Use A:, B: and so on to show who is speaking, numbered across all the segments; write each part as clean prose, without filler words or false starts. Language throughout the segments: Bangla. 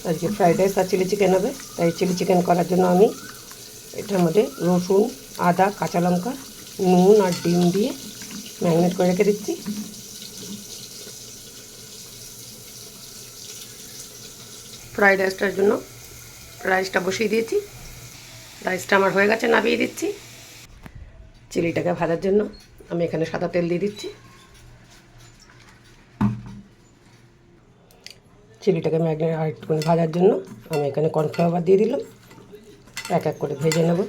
A: আজকে ফ্রাইড রাইস আর চিলি চিকেন হবে, তাই চিলি চিকেন করার জন্য আমি এটার মধ্যে রসুন, আদা, কাঁচা লঙ্কা, নুন আর ডিম দিয়ে ম্যারিনেট করে রেখে দিচ্ছি। ফ্রাইড রাইসটার জন্য রাইসটা বসিয়ে দিয়েছি। রাইসটা আমার হয়ে গেছে, নামিয়ে দিচ্ছি। চিলিটাকে ভাজার জন্য আমি এখানে সাদা তেল দিয়ে দিচ্ছি। চিলিটাকে ম্যারিনেট আর একটু করে ভাজার জন্য আমি এখানে কর্নফ্লাওয়ার দিয়ে দিলাম। এক এক করে ভেজে নেব।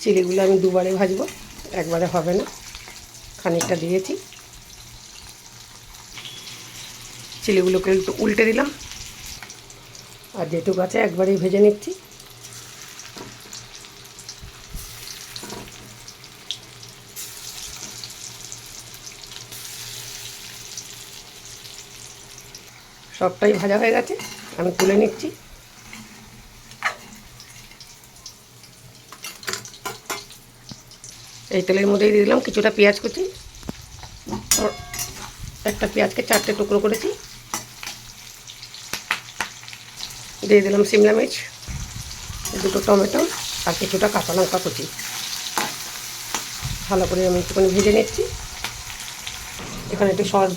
A: চিলিগুলো আমি দুবারে ভাজবো, একবারে হবে না। খানিকটা দিয়েছি, চিলিগুলোকে একটু উল্টে দিলাম, আর যেটুকু আছে একবারেই ভেজে নিচ্ছি। সবটাই ভাজা হয়ে গেছে, আমি তুলে নিচ্ছি। এই তেলের মধ্যেই দিয়ে দিলাম কিছুটা পেঁয়াজ কুচি। একটা পেঁয়াজকে 4টে টুকরো করেছি। দিয়ে দিলাম সিমলা মির্চ, 2টো টমেটো আর কিছুটা কাঁচা লঙ্কা কুচি। ভালো করে আমি একটুখানি ভেজে নিচ্ছি। এখানে একটু সস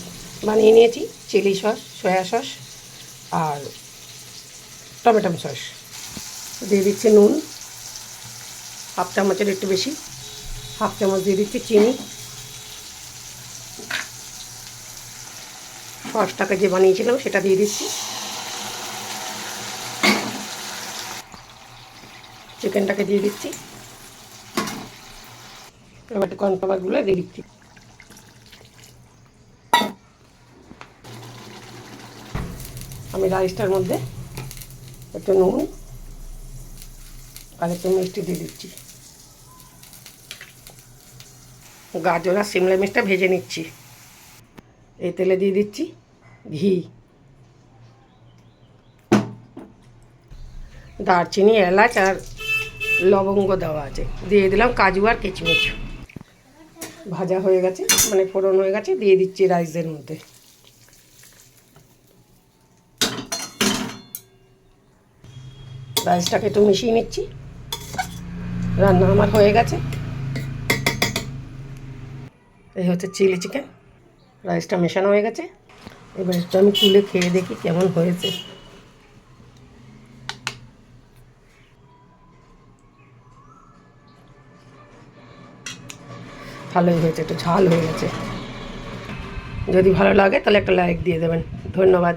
A: বানিয়ে নিয়েছি, চিলি সস, সয়া সস আর টমেটো সস। দিয়ে দিচ্ছি নুন, 1/2 চামচের একটু বেশি। 1/2 চামচ দিয়ে দিচ্ছি চিনি। সসটাকে যে বানিয়েছিলাম সেটা দিয়ে দিচ্ছি। চিকেনটাকে দিয়ে দিচ্ছি। এবার একটু কর্নফ্লাওয়ারগুলো দিয়ে দিচ্ছি। আমি রাইসটার মধ্যে একটু নুন আর একটু মিষ্টি দিয়ে দিচ্ছি। গাজর আর সিমলা মির্চটা ভেজে নিচ্ছি। এই তেলে দিয়ে দিচ্ছি ঘি, দারচিনি, এলাচ আর লবঙ্গ দেওয়া আছে। দিয়ে দিলাম কাজু আর কিশমিশ। ভাজা হয়ে গেছে, মানে ফোড়ন হয়ে গেছে। দিয়ে দিচ্ছি রাইসের মধ্যে। রাইসটাকে একটু মিশিয়ে নিচ্ছি। রান্না আমার হয়ে গেছে। এই হচ্ছে চিলি চিকেন। রাইসটা মেশানো হয়ে গেছে। এবার একটু আমি তুলে খেয়ে দেখি কেমন হয়েছে। ভালোই হয়েছে, একটু ঝাল হয়ে গেছে। যদি ভালো লাগে তাহলে একটা লাইক দিয়ে দেবেন। ধন্যবাদ।